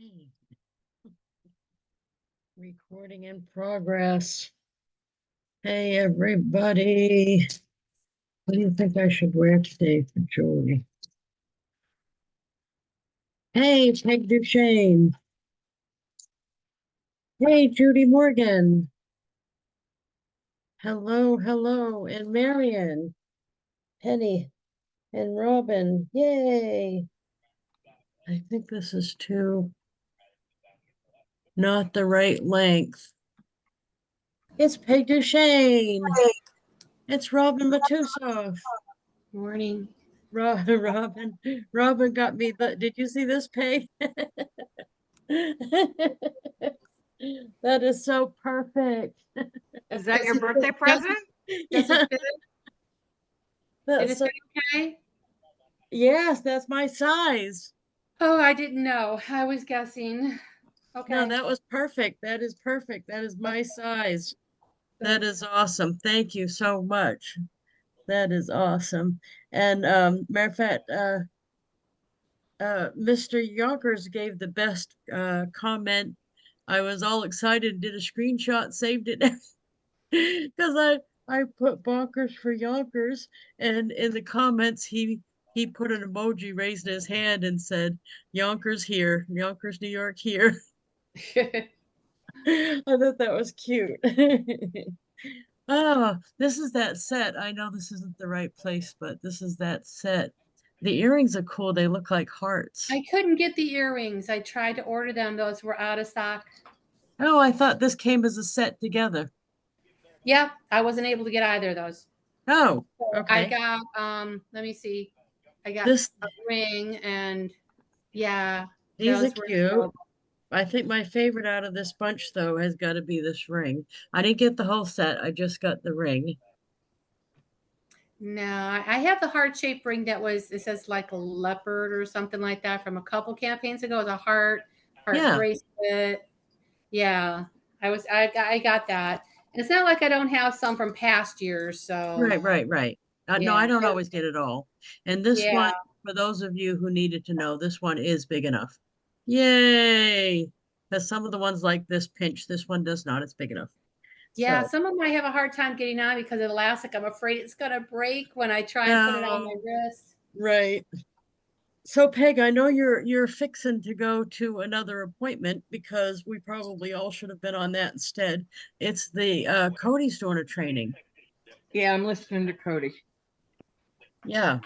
Hmm. Recording in progress. Hey, everybody. What do you think I should wear today for jewelry? Hey, Peg Duchesne. Hey, Judy Morgan. Hello, hello. And Marion, Penny, and Robin. Yay. I think this is not the right length. It's Peg Duchesne. It's Robin Matusoff. Morning. Robin got me. Did you see this, Peg? That is so perfect. Is that Does your it birthday fit? Does present? does Yeah, it fit? Did that's it so, fit okay? yes, that's my size. Oh, I didn't know. I was guessing. No, Okay. that was perfect. That is perfect. That is my Okay. size. That Good. is awesome. Thank you so much. That is awesome. And matter of fact, Mr. Yonkers gave the best comment. I was all excited, did a screenshot, saved it because I put bonkers for Yonkers, and in the comments he put an emoji raising his hand and said Yonkers here, Yonkers, New York here. I thought that was cute. Oh, this is that set. I know this isn't the right place, but this is that set. The earrings are cool. They look like hearts. I couldn't get the earrings. I tried to order them. Those were out of stock. Oh, I thought this came as a set together. Yeah, I wasn't able to get either of those. Oh, So I okay. got let me see. I got This a ring and yeah, These are those were cute. available. I think my favorite out of this bunch though has got to be this ring. I didn't get the whole set. I just got the ring. No, I have the heart-shaped ring that was, it says like a leopard or something like that from a couple campaigns ago. It was a heart Yeah, bracelet. Yeah, I got that. And it's not like I don't have some from past years. So right. No, I yeah, don't always get it all. And this yeah, one, for those of you who needed to know, this one is big enough. Yay! Because some of the ones like this pinch, this one does not. It's big enough. yeah. So, Some of them I have a hard time getting on because of elastic. I'm afraid it's gonna break when I try and put it on my no, wrist. right. So Peg, I know you're fixing to go to another appointment because we probably all should have been on that instead. It's the Cody's doing a training. Yeah, I'm listening to Cody. Yeah.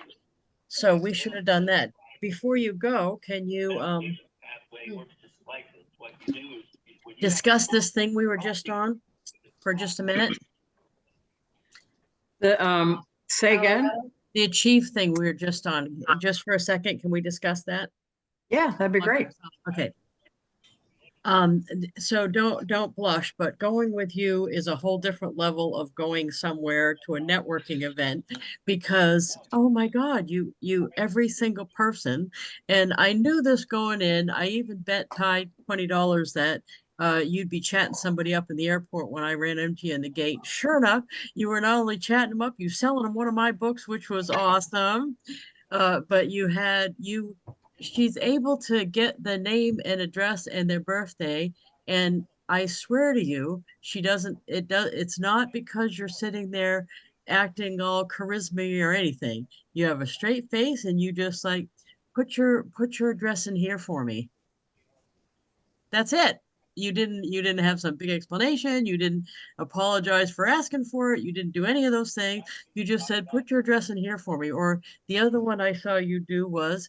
So we should have done that. Before you go, can you discuss this thing we were just on for just a minute? The say again? Oh, The achieve thing we were just on. Just for a second, can we discuss that? Yeah, that'd be great. Okay. So don't blush, but going with you is a whole different level of going somewhere to a networking event because oh my God, you every single person, and I knew this going in. I even bet Ty $20 that you'd be chatting somebody up in the airport when I ran into you in the gate. Sure enough, you were not only chatting them up, you selling them one of my books, which was awesome. But she's able to get the name and address and their birthday. And I swear to you, it's not because you're sitting there acting all charisma or anything. You have a straight face and you just like put your address in here for me. That's it. You didn't have some big explanation. You didn't apologize for asking for it. You didn't do any of those things. You just said, put your address in here for me. Or the other one I saw you do was,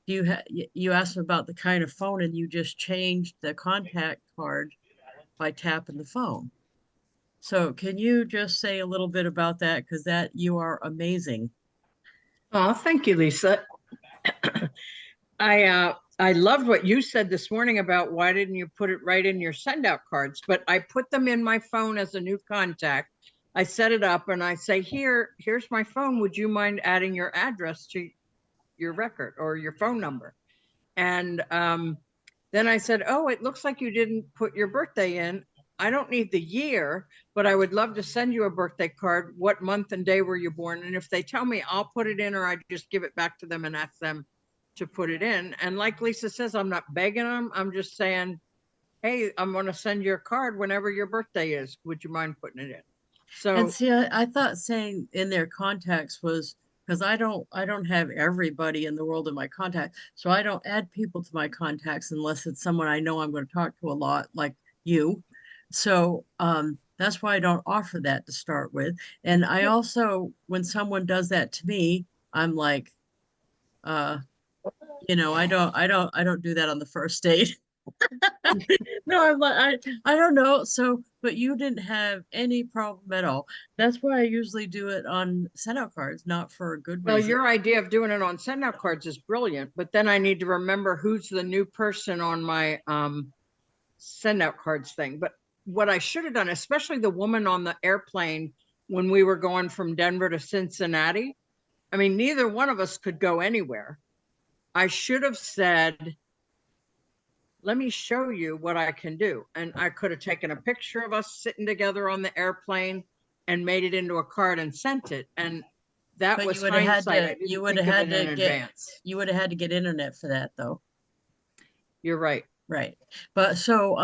you asked about the kind of phone and you just changed the contact card by tapping the phone. So can you just say a little bit about that? Because that you are amazing. Oh, thank you, Lisa. I loved what you said this morning about why didn't you put it right in your send out cards? But I put them in my phone as a new contact. I set it up and I say, here's my phone. Would you mind adding your address to your record or your phone number? And then I said, oh, it looks like you didn't put your birthday in. I don't need the year, but I would love to send you a birthday card. What month and day were you born? And if they tell me, I'll put it in, or I just give it back to them and ask them to put it in. And like Lisa says, I'm not begging them. I'm just saying, hey, I'm going to send you a card whenever your birthday is. Would you mind putting it in? And So, see, I thought saying in their contacts was because I don't have everybody in the world in my contact. So I don't add people to my contacts unless it's someone I know I'm going to talk to a lot, like you. So that's why I don't offer that to start with. And I also, when someone does that to me, I'm like, uh, I don't do that on the first date. No, I'm like, I don't know. So, but you didn't have any problem at all. That's why I usually do it on send out cards, not for a good well, reason. your idea of doing it on send out cards is brilliant, but then I need to remember who's the new person on my send out cards thing. But what I should have done, especially the woman on the airplane when we were going from Denver to Cincinnati, I mean, neither one of us could go anywhere. I should have said, let me show you what I can do. And I could have taken a picture of us sitting together on the airplane and made it into a card and sent it. And that But was hindsight. I you didn't would think have of had it in to get, advance. you would have had to get internet for that though. You're right. Right. But so,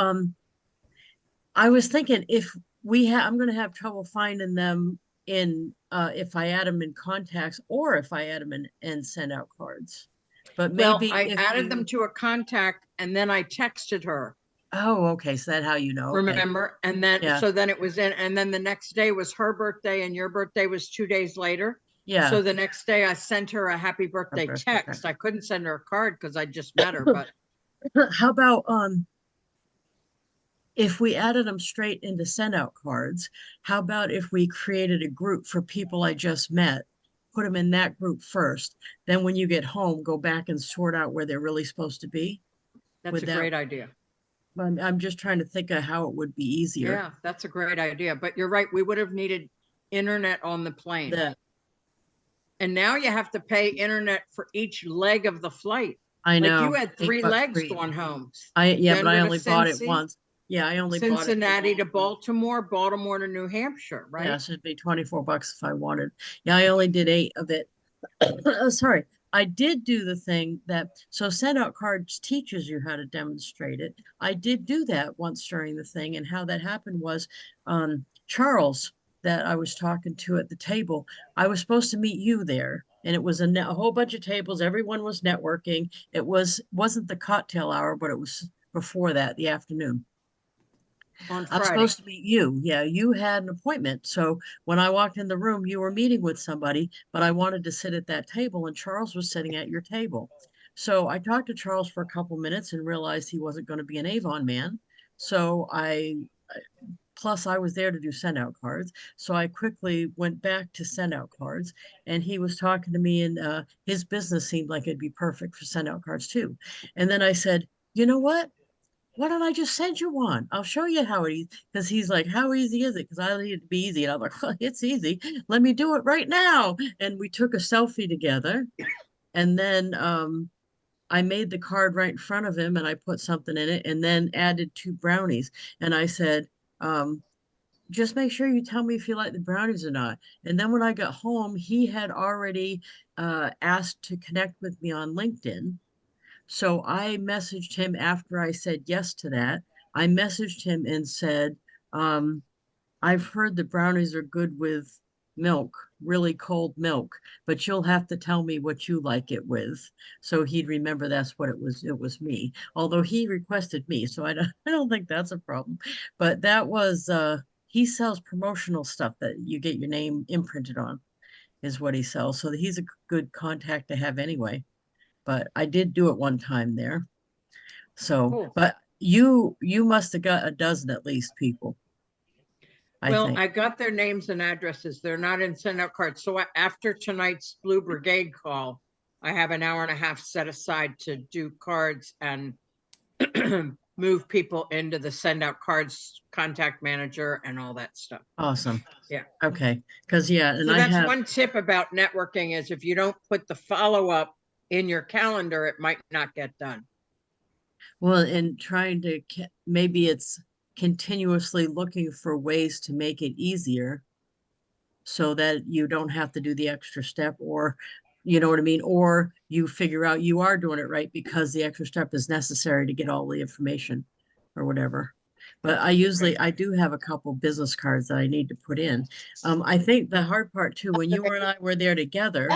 I was thinking I'm going to have trouble finding them if I add them in contacts or if I add them in send out cards. But Well, maybe I if added them you, to a contact and then I texted her, oh, okay. So that's how you know. Okay. remember? And then, Yeah. so then it was in, and then the next day was her birthday and your birthday was 2 days later. Yeah. So the next day I sent her a happy Her birthday birthday card. text. I couldn't send her a card because I just met her, but How about if we added them straight into send out cards, how about if we created a group for people I just met, put them in that group first, then when you get home, go back and sort out where they're really supposed to be? that's Would a that, great idea. I'm just trying to think of how it would be easier. Yeah, that's a great idea. But you're right. We would have needed internet on the plane. That And now you have to pay internet for each leg of the flight. I Like you know, had 3 $8 legs for each. going home. Yeah, but I Denver to only bought it Cincy, once. Yeah, I only bought it. Cincinnati to Baltimore, Baltimore to New Hampshire, Yeah, right? so it'd be $24 if I wanted. Yeah, I only did 8 of it. Oh, sorry. I did do the thing that, so send out cards teaches you how to demonstrate it. I did do that once during the thing, and how that happened was Charles, that I was talking to at the table, I was supposed to meet you there, and it was a whole bunch of tables. Everyone was networking. Wasn't the cocktail hour, but it was before that, the afternoon. On I'm Friday. supposed to meet you. Yeah, you had an appointment. So when I walked in the room, you were meeting with somebody, but I wanted to sit at that table and Charles was sitting at your table. So I talked to Charles for a couple minutes and realized he wasn't going to be an Avon man. So plus I was there to do send out cards. So I quickly went back to send out cards and he was talking to me, and his business seemed like it'd be perfect for send out cards too. And then I said, you know what? Why don't I just send you one? I'll show you how it is. Because he's like, how easy is it? Because I need it to be easy. And I'm like, well, it's easy. Let me do it right now. And we took a selfie together. And then I made the card right in front of him and I put something in it and then added 2 brownies. And I said, um, just make sure you tell me if you like the brownies or not. And then when I got home, he had already asked to connect with me on LinkedIn. So I messaged him after I said yes to that. I messaged him and said, um, I've heard the brownies are good with milk, really cold milk, but you'll have to tell me what you like it with. So he'd remember that's what it was. It was me, although he requested me. So I don't think that's a problem. But that was, he sells promotional stuff that you get your name imprinted on, is what he sells. So he's a good contact to have anyway. But I did do it one time there. So, Cool. but you must have got a dozen at least people, I Well, think. I got their names and addresses. They're not in send out cards. So after tonight's Blue Brigade call, I have an hour and a half set aside to do cards and move people into the send out cards contact manager and all that stuff. Awesome. Yeah. Okay. Because yeah, and So I that's have, one tip about networking is if you don't put the follow up in your calendar, it might not get done. well, in trying to maybe it's continuously looking for ways to make it easier so that you don't have to do the extra step, or You know what I mean? Or you figure out you are doing it right because the extra step is necessary to get all the information or whatever. But I do have a couple business cards that I need to put in. I think the hard part too, when you and I were there together,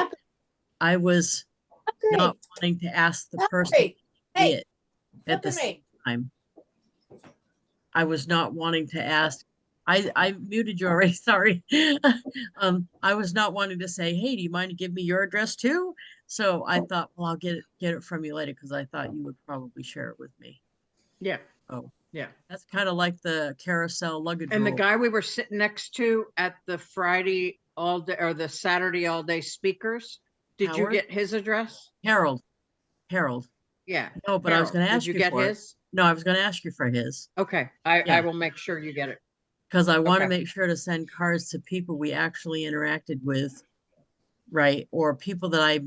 I was not wanting to ask the person to see it at the same time. I was not wanting to ask. I muted you already. Sorry. I was not wanting to say, "Hey, do you mind to give me your address too?" So I thought, well, I'll get it from you later because I thought you would probably share it with me. Yeah. Oh, Yeah. that's kind of like the carousel luggage And the rule. guy we were sitting next to at the Friday all day or the Saturday all day speakers, did you Howard? get his address? Harold. Harold. Yeah. No, but I was Harold, going to did ask you you get for it. his? No, I was going to ask you for his Okay. I Yeah. will make sure you get it. because I want to Okay. make sure to send cards to people we actually interacted with, right? Or people that I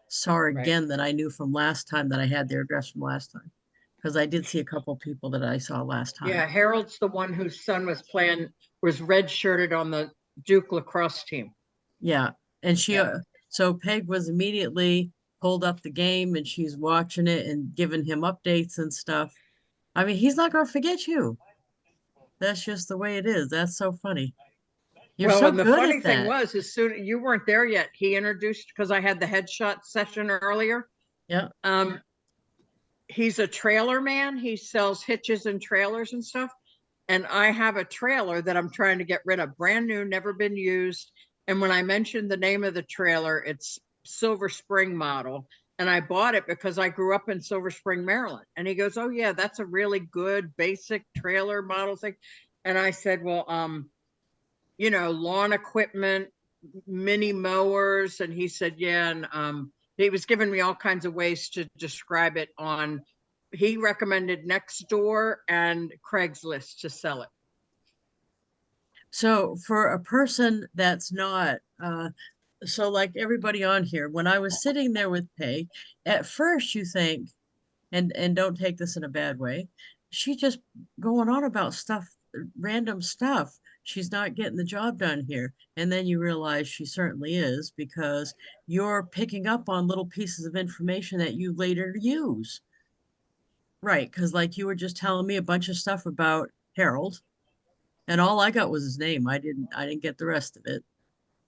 saw Right. again that I knew from last time that I had their address from last time. Because I did see a couple people that I saw last time. Yeah, Harold's the one whose son was red shirted on the Duke lacrosse team. Yeah. And she, Yeah. so Peg was immediately pulled up the game and she's watching it and giving him updates and stuff. I mean, he's not going to forget you. That's just the way it is. That's so funny. You're Well, so and the good funny at thing that. was, as soon you weren't there yet, he introduced because I had the headshot session earlier. Yeah. He's a trailer man. He sells hitches and trailers and stuff. And I have a trailer that I'm trying to get rid of, brand new, never been used. And when I mentioned the name of the trailer, it's Silver Spring model. And I bought it because I grew up in Silver Spring, Maryland. And he goes, "Oh yeah, that's a really good basic trailer model thing." And I said, "Well, lawn equipment, mini mowers." And he said, "Yeah." And he was giving me all kinds of ways to describe it he recommended Nextdoor and Craigslist to sell it. So for a person that's not, so like everybody on here, when I was sitting there with Peg, at first you think, and don't take this in a bad way, she just going on about stuff, random stuff. She's not getting the job done here. And then you realize she certainly is because you're picking up on little pieces of information that you later use. Right. Because like you were just telling me a bunch of stuff about Harold, and all I got was his name. I didn't get the rest of it.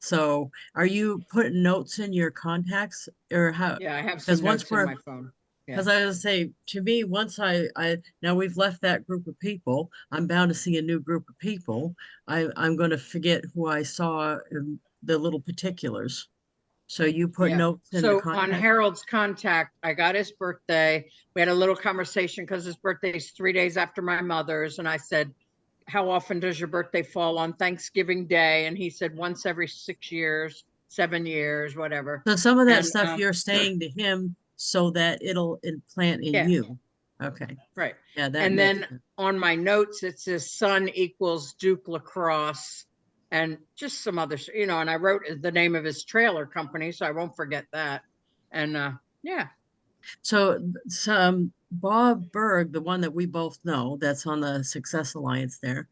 So are you putting notes in your contacts or how? Yeah, I have Because some once notes in we're my phone. Yeah. because I was say to me, once now we've left that group of people, I'm bound to see a new group of people. I'm going to forget who I saw in the little particulars. So you put Yeah. notes in the So on contact. Harold's contact, I got his birthday. We had a little conversation because his birthday is 3 days after my mother's. And I said, "How often does your birthday fall on Thanksgiving Day?" And he said, "Once every 6 years, 7 years, whatever." So some of that And stuff you're saying to him so that it'll implant in yeah, you. Okay. right. Yeah, that And makes then sense. on my notes, it says son equals Duke lacrosse and just some other, and I wrote the name of his trailer company, so I won't forget that. And yeah. So some Bob Berg, the one that we both know, that's on the Success Alliance there.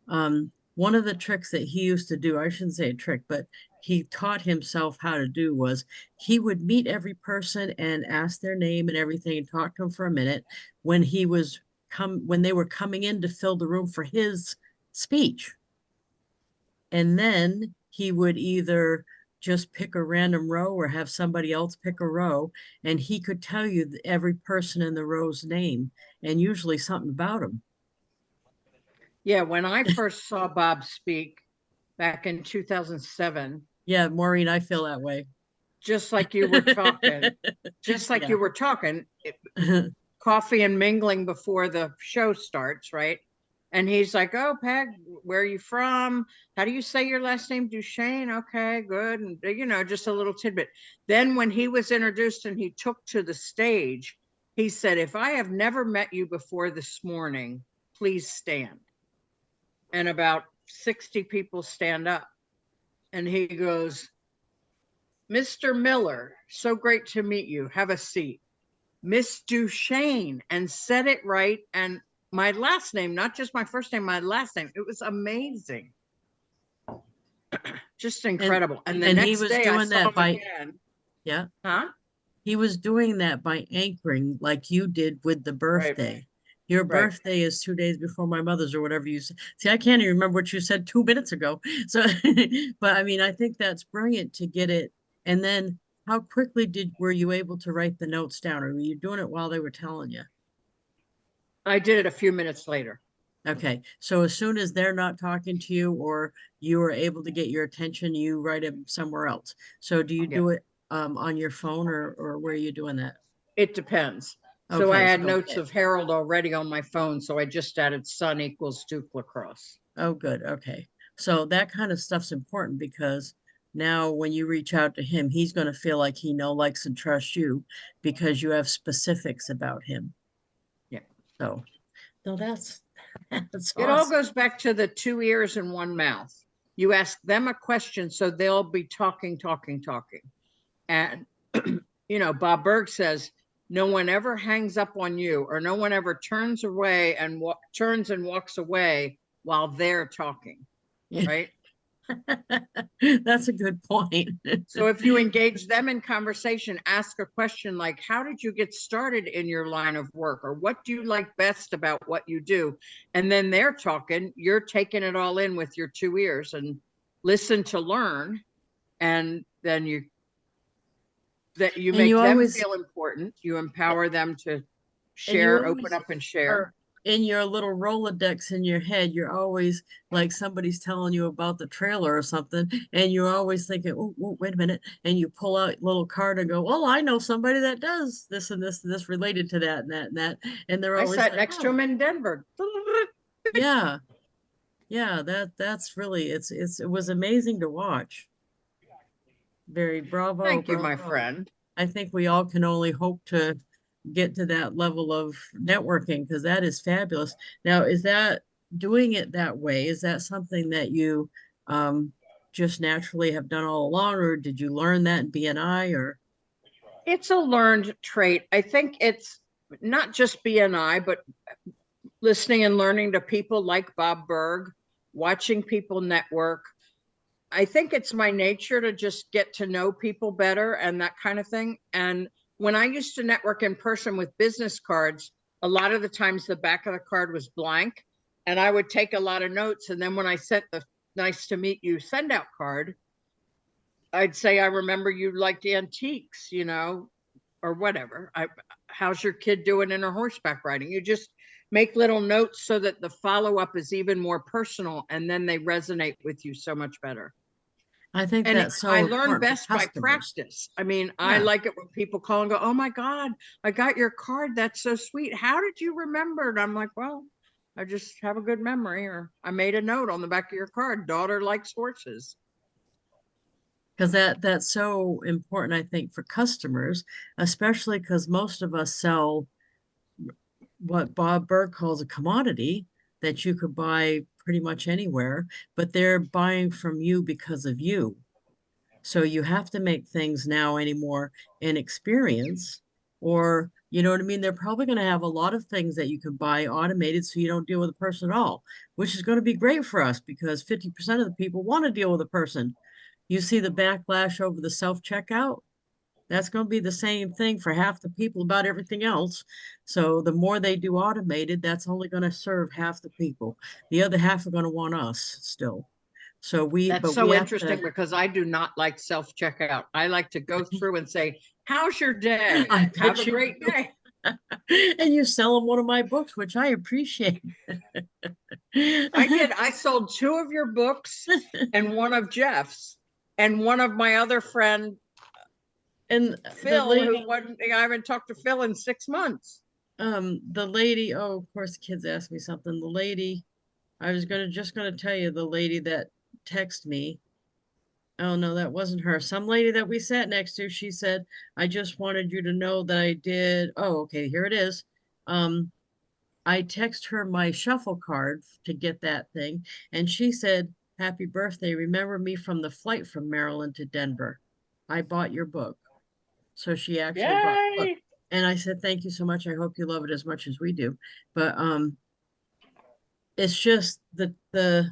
One of the tricks that he used to do, I shouldn't say a trick, but he taught himself how to do was he would meet every person and ask their name and everything and talk to them for a minute when they were coming in to fill the room for his speech. And then he would either just pick a random row or have somebody else pick a row, and he could tell you every person in the row's name and usually something about them. Yeah, when I first saw Bob speak back in 2007, Yeah, Maureen, I feel that way. just like you were talking, Yeah. coffee and mingling before the show starts, right? And he's like, "Oh, Peg, where are you from? How do you say your last name? Duchesne. Okay, good." And, just a little tidbit. Then when he was introduced and he took to the stage, he said, "If I have never met you before this morning, please stand." And about 60 people stand up. And he goes, "Mr. Miller, so great to meet you. Have a seat. Miss Duchesne," and said it right. And my last name, not just my first name, my last name. It was amazing. Just incredible. And the and he next was day I doing saw that him by again. Yeah. Huh? He was doing that by anchoring like you did with the Right, birthday. Your right. birthday is 2 days before my mother's or whatever you said. See, I can't even remember what you said 2 minutes ago. So, but I mean, I think that's brilliant to get it. And then how quickly were you able to write the notes down? Or were you doing it while they were telling you? I did it a few minutes later. Okay. So as soon as they're not talking to you or you are able to get your attention, you write it somewhere else. So do you Yeah, do it on your phone or where are you doing that? it depends. So I Okay. had So notes of Harold already on my phone, so I just added son equals Duke lacrosse. oh, good. Okay. So that kind of stuff's important because now when you reach out to him, he's going to feel like he know, likes, and trusts you because you have specifics about him. Yeah. So, no, that's that's It all awesome. goes back to the 2 ears and 1 mouth. You ask them a question, so they'll be talking, talking, talking. And, Bob Berg says, no one ever hangs up on you, or no one ever turns away and turns and walks away while they're talking, right? That's a good point. So if you engage them in conversation, ask a question like, how did you get started in your line of work? Or what do you like best about what you do? And then they're talking, you're taking it all in with your 2 ears and listen to learn. And then you And make you them always feel important. You empower them to and you share, open always up and share. are in your little Rolodex in your head, you're always like somebody's telling you about the trailer or something, and you're always thinking, oh, wait a minute, and you pull out a little card and go, oh, I know somebody that does this and this and this related to that and that and that, and they're I always sat like, next to oh, him in Denver. yeah, yeah, that's really it was amazing to watch. Very bravo, Thank you, my bravo. friend. I think we all can only hope to get to that level of networking because that is fabulous. Now, is that doing it that way? Is that something that you um, just naturally have done all along, or did you learn that in BNI or? It's a learned trait. I think it's not just BNI, but listening and learning to people like Bob Berg, watching people network. I think it's my nature to just get to know people better and that kind of thing. And when I used to network in person with business cards, a lot of the times the back of the card was blank and I would take a lot of notes. And then when I sent the nice to meet you send out card, I'd say, I remember you liked antiques, or whatever. How's your kid doing in her horseback riding? You just make little notes so that the follow up is even more personal and then they resonate with you so much better. I think And that's I so learn important for best by customers. practice. I mean, I Yeah. like it when people call and go, oh my God, I got your card. That's so sweet. How did you remember it? I'm like, well, I just have a good memory, or I made a note on the back of your card. Daughter likes horses. Because that's so important, I think, for customers, especially because most of us sell what Bob Berg calls a commodity that you could buy pretty much anywhere, but they're buying from you because of you. So you have to make things now anymore an experience, or you know what I mean? They're probably going to have a lot of things that you can buy automated so you don't deal with a person at all, which is going to be great for us because 50% of the people want to deal with a person. You see the backlash over the self-checkout? That's going to be the same thing for half the people about everything else. So the more they do automated, that's only going to serve half the people. The other half are going to want us still. That's But we so have interesting to, because I do not like self checkout. I like to go through and say, how's your day? I Have a bet you great do. day. And you sell them one of my books, which I appreciate. I did. I sold 2 of your books and one of Jeff's, and one of my other friend, And the Phil, who lady, wasn't, I haven't talked to Phil in 6 months. oh, of course, the kids asked me something. The lady, I was just gonna tell you the lady that texted me. Oh no, that wasn't her. Some lady that we sat next to, she said, I just wanted you to know that I did. Oh, okay, here it is. Um, I text her my shuffle card to get that thing, and she said, Happy birthday. Remember me from the flight from Maryland to Denver. I bought your book. So she actually bought the book. Yay. And I said, Thank you so much. I hope you love it as much as we do. But it's just the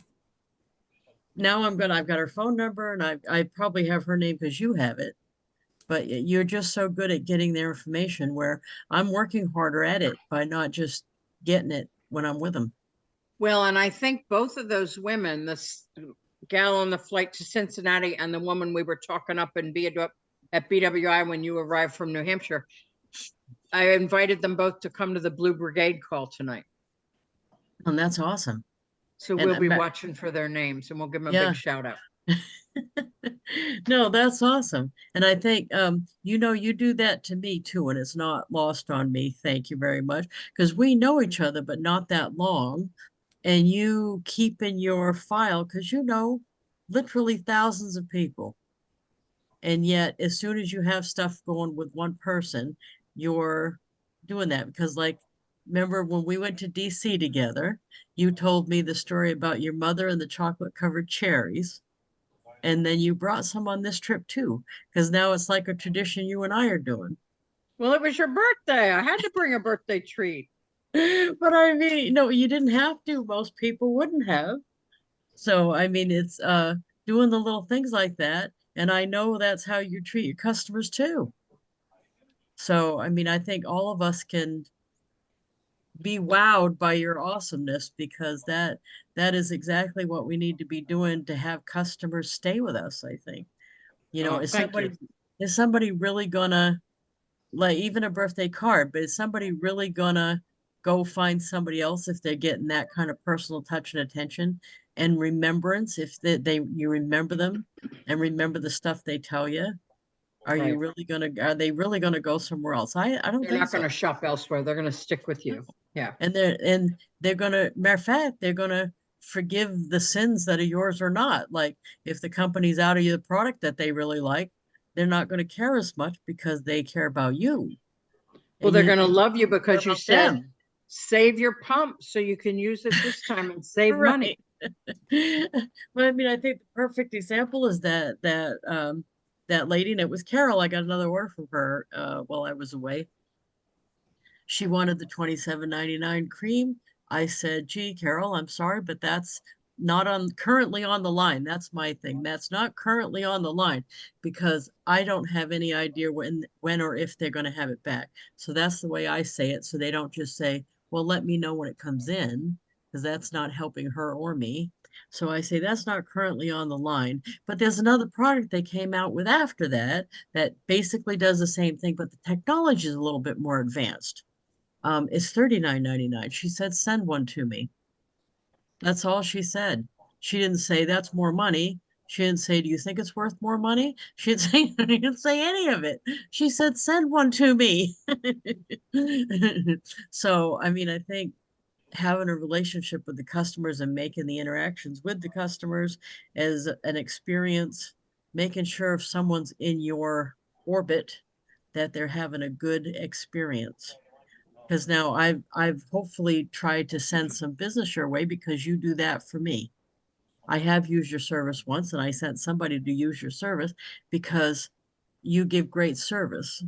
now I've got her phone number and I probably have her name because you have it. but you're just so good at getting their information where I'm working harder at it by not just getting it when I'm with them. Well, and I think both of those women, this gal on the flight to Cincinnati and the woman we were talking up in at BWI when you arrived from New Hampshire, I invited them both to come to the Blue Brigade call tonight. And that's awesome. So And we'll be watching for their names and we'll give them a yeah. big shout out. No, that's awesome. And I think, you know, you do that to me too, and it's not lost on me. Thank you very much. Because we know each other, but not that long. And you keep in your file, because you know, literally thousands of people. And yet, as soon as you have stuff going with one person, you're doing that. Because, like, remember when we went to DC together, you told me the story about your mother and the chocolate covered cherries. And then you brought some on this trip too, because now it's like a tradition you and I are doing. Well, it was your birthday. I had to bring a birthday treat. But I mean, no, you didn't have to. Most people wouldn't have. So I mean, it's doing the little things like that. And I know that's how you treat your customers too. So I mean, I think all of us can be wowed by your awesomeness, because that is exactly what we need to be doing to have customers stay with us, I think. You know, Oh, thank you. is somebody really gonna, like, even a birthday card, but is somebody really gonna go find somebody else if they're getting that kind of personal touch and attention and remembrance, if they you remember them and remember the stuff they tell you? Are you Right. really gonna, are they really gonna go somewhere else? I don't They're think not so. going to shop elsewhere. They're going to stick with you. Yeah. And they're gonna, matter of fact, they're gonna forgive the sins that are yours or not. Like, if the company's out of your product that they really like, they're not going to care as much because they care about you. Well, And they're you going to love you care because you about said, them. save your pump so you can use it this time and save money. Right. Well, I mean, I think the perfect example is that lady, and it was Carol. I got another order from her while I was away. She wanted the 27.99 cream. I said, gee, Carol, I'm sorry, but that's not on currently on the line. That's my thing. That's not currently on the line, because I don't have any idea when or if they're going to have it back. So that's the way I say it. So they don't just say, well, let me know when it comes in, because that's not helping her or me. So I say that's not currently on the line, but there's another product they came out with after that that basically does the same thing, but the technology is a little bit more advanced. It's 39.99. She said, send one to me. That's all she said. She didn't say that's more money. She didn't say, do you think it's worth more money? She didn't say, she didn't say any of it. She said, send one to me. So, I mean, I think having a relationship with the customers and making the interactions with the customers as an experience, making sure if someone's in your orbit, that they're having a good experience. Because now I've hopefully tried to send some business your way because you do that for me. I have used your service once, and I sent somebody to use your service because you give great service.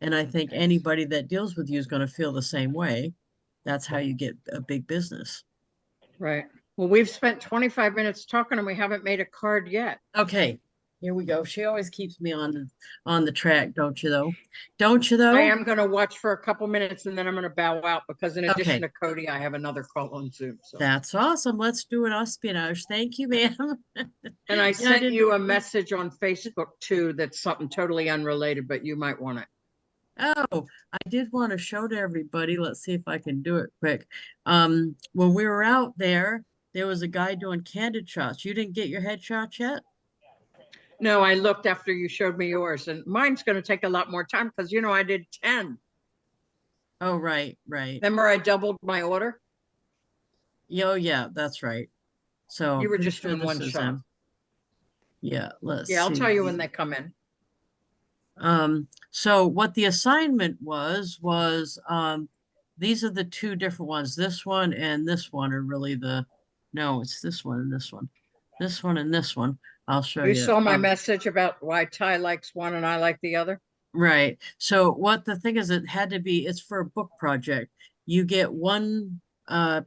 And I think anybody that deals with you is going to feel the same way. That's how you get a big business. Right. Well, we've spent 25 minutes talking and we haven't made a card yet. Okay, here we go. She always keeps me on the track, don't you though? Don't you I though? am going to watch for a couple minutes and then I'm going to bow out because in addition Okay, to Cody, I have another call on Zoom. So, that's awesome. Let's do an espionage. Thank you, ma'am. and I Yeah, I sent didn't. you a message on Facebook too. That's something totally unrelated, but you might want it. Oh, I did want to show to everybody. Let's see if I can do it quick. When we were out there, there was a guy doing candid shots. You didn't get your headshot yet? No, I looked after you showed me yours and mine's going to take a lot more time because, you know, I did 10. Oh, right, right. Remember I doubled my order? Oh, yeah, that's right. So You I'm were pretty just sure doing this one is shot. yeah, let's Yeah, I'll tell you when see. they come in. So what the assignment was these are the two different ones. This one and this one are really the, no, it's this one and this one. This one and this one. I'll show You you. saw my message about why Ty likes one and I like the other? Right. So what the thing is, it had to be, it's for a book project. You get one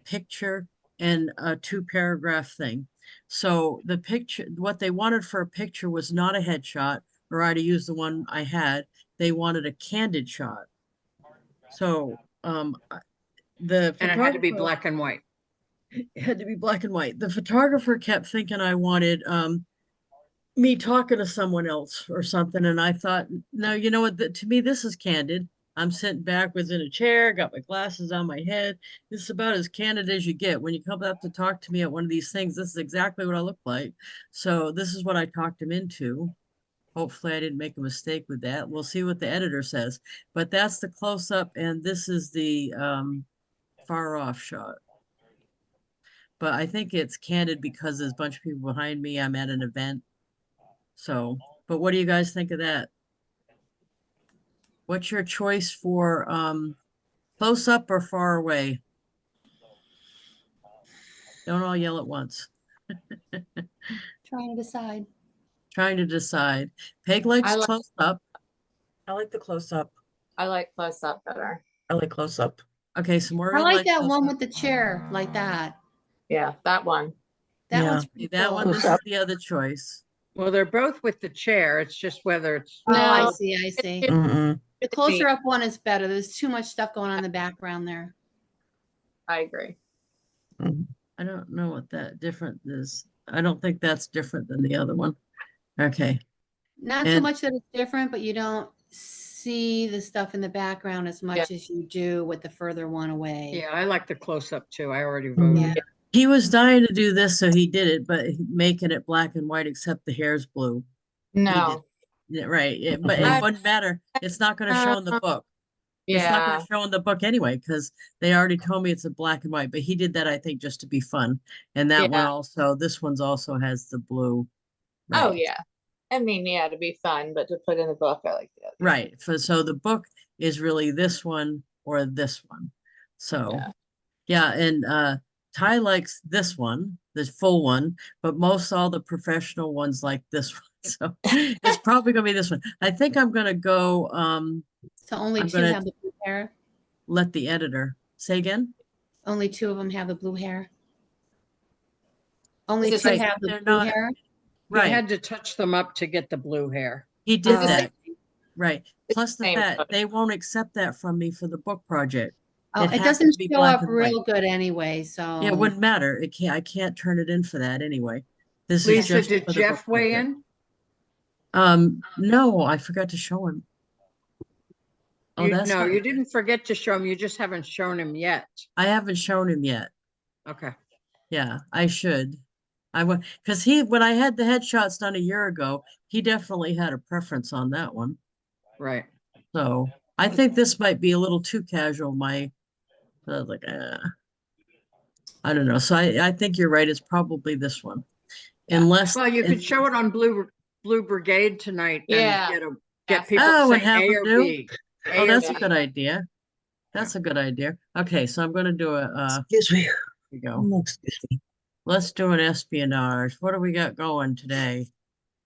picture and a 2 paragraph thing. So the picture, what they wanted for a picture was not a headshot, or I'd have used the one I had. They wanted a candid shot. So the And it had to be photographer, black and white. it had to be black and white. The photographer kept thinking I wanted me talking to someone else or something. And I thought, no, you know what? To me, this is candid. I'm sitting backwards in a chair, got my glasses on my head. This is about as candid as you get. When you come up to talk to me at one of these things, this is exactly what I look like. So this is what I talked him into. Hopefully I didn't make a mistake with that. We'll see what the editor says. But that's the close up, and this is the far off shot. But I think it's candid because there's a bunch of people behind me. I'm at an event. So, but what do you guys think of that? What's your choice for close up or far away? Don't all yell at once. Trying to decide. Trying to decide. Peg likes I like close up. I like the close up. I like close up better. I like close up. Okay, so I Maureen like likes that close one up. with the chair like that. Yeah, that one. That Yeah, one's see, pretty that cool. one, this is the other choice. Well, they're both with the chair. It's just whether it's. Oh, I No. see, I see. Mm-mm. The closer up one is better. There's too much stuff going on in the background there. I agree. I don't know what that different is. I don't think that's different than the other one. Okay. Not so And- much that it's different, but you don't see the stuff in the background as much as you do with the further one away. Yeah, I like the close up too. I already Mm-hmm. voted. Yeah. He was dying to do this, so he did it, but making it black and white except the hair's blue. No. Yeah, right. But I- it wouldn't matter. It's not going to show in the book. It's not going Yeah. to show in the book anyway, because they already told me it's a black and white. But he did that, I think, just to be fun. And that one Yeah. also, this one's also has the blue. Oh Right. yeah. I mean, yeah, to be fun, but to put in the book, I like the other. Right. So the book is really this one or this one. So Yeah. and Ty likes this one, the full one, but most all the professional ones like this one. So it's probably gonna be this one. I think I'm gonna go So only I'm two gonna- have the blue hair. let the editor say again. Only two of them have the blue hair. Only Is two it like have the they're blue not- hair. You Right. had to touch them up to get the blue hair. He did Oh. that. Right. It's Plus the same fact photo. they won't accept that from me for the book project. Oh, It it has to doesn't be show black up and white. real good anyway, so. Yeah, it wouldn't matter. I can't turn it in for that anyway. This is Lisa, just did for the Jeff book weigh project. in? No, I forgot to show him. Oh, that's No, not- you didn't forget to show him. You just haven't shown him yet. I haven't shown him yet. Okay. Yeah, I should. I would, because when I had the headshots done a year ago, he definitely had a preference on that one. Right. So I think this might be a little too casual. I was like, I don't know. So I think you're right. It's probably this one. Yeah. Unless Well, you could show it on Blue Brigade tonight. Yeah. And get That's- people Oh, to and say have A them or do? B. Oh, that's a Yeah. good idea. That's a good idea. Okay, so I'm gonna do Excuse me. here we go. Excuse me. Let's do an espionage. What do we got going today?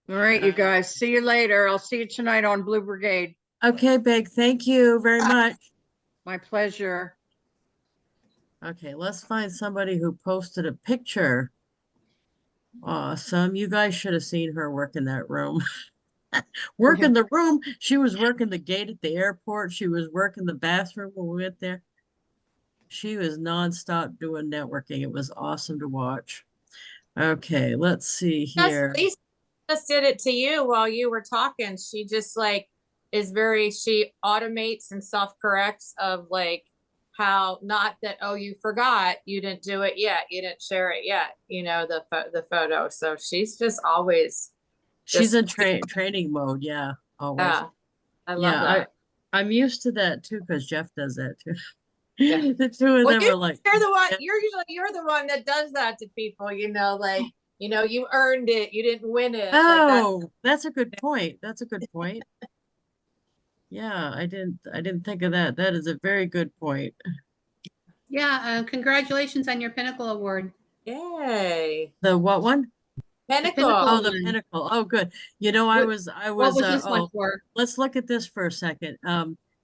All right, you guys. See you later. I'll see you tonight on Blue Brigade. Okay, Big, thank you very much. My pleasure. Okay, let's find somebody who posted a picture. Awesome. You guys should have seen her work in that room. Work in the room. She was working the gate at the airport. She was working the bathroom when we went there. She was nonstop doing networking. It was awesome to watch. Okay, let's see here. Lisa just did it to you while you were talking. She just like she automates and self-corrects of like how not that, oh, you forgot, you didn't do it yet, you didn't share it yet, the photo. So she's just always She's in just- training mode. Yeah, always. yeah. I love Yeah, that. I'm used to that too because Jeff does that too. Yeah. The two of Well, them are like, you're the one, yeah. you're the one that does that to people, like, you earned it, you didn't win it. oh, that's a good point. That's a good point. Yeah, I didn't think of that. That is a very good point. Yeah, congratulations on your Pinnacle Award. Yay. The what one? Pinnacle. Oh, the one. pinnacle. Oh, good. I What- was What was this one for? let's look at this for a second.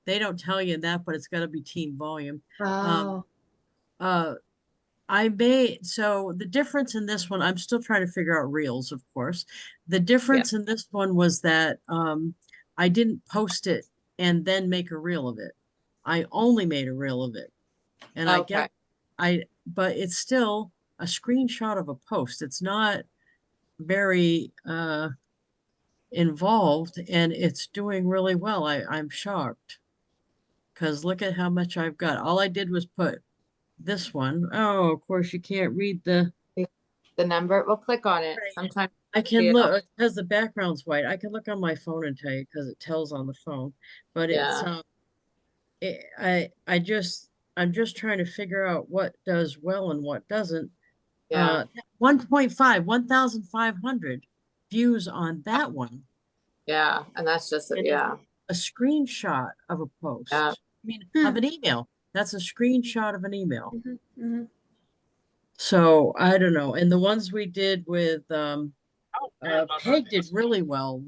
They don't tell you that, but it's got to be team volume. Oh, Uh, So the difference in this one, I'm still trying to figure out reels, of course. The difference in this one was that I didn't post it and then make a reel of it. I only made a reel of it. And Okay. but it's still a screenshot of a post. It's not very involved, and it's doing really well. I'm shocked because look at how much I've got. All I did was put this one. Oh, of course you can't read the. The number, we'll click on it. Right. Sometimes I see can it on- look because the background's white. I can look on my phone and tell you because it tells on the phone. But it's Yeah. I'm just trying to figure out what does well and what doesn't. Yeah. 1.5, 1,500 views on that one. Yeah. And that's just, And yeah. a screenshot of a post. Yeah. I mean, of an email. That's a screenshot of an email. Mhm. So I don't know. And the ones we did with Peg did really well.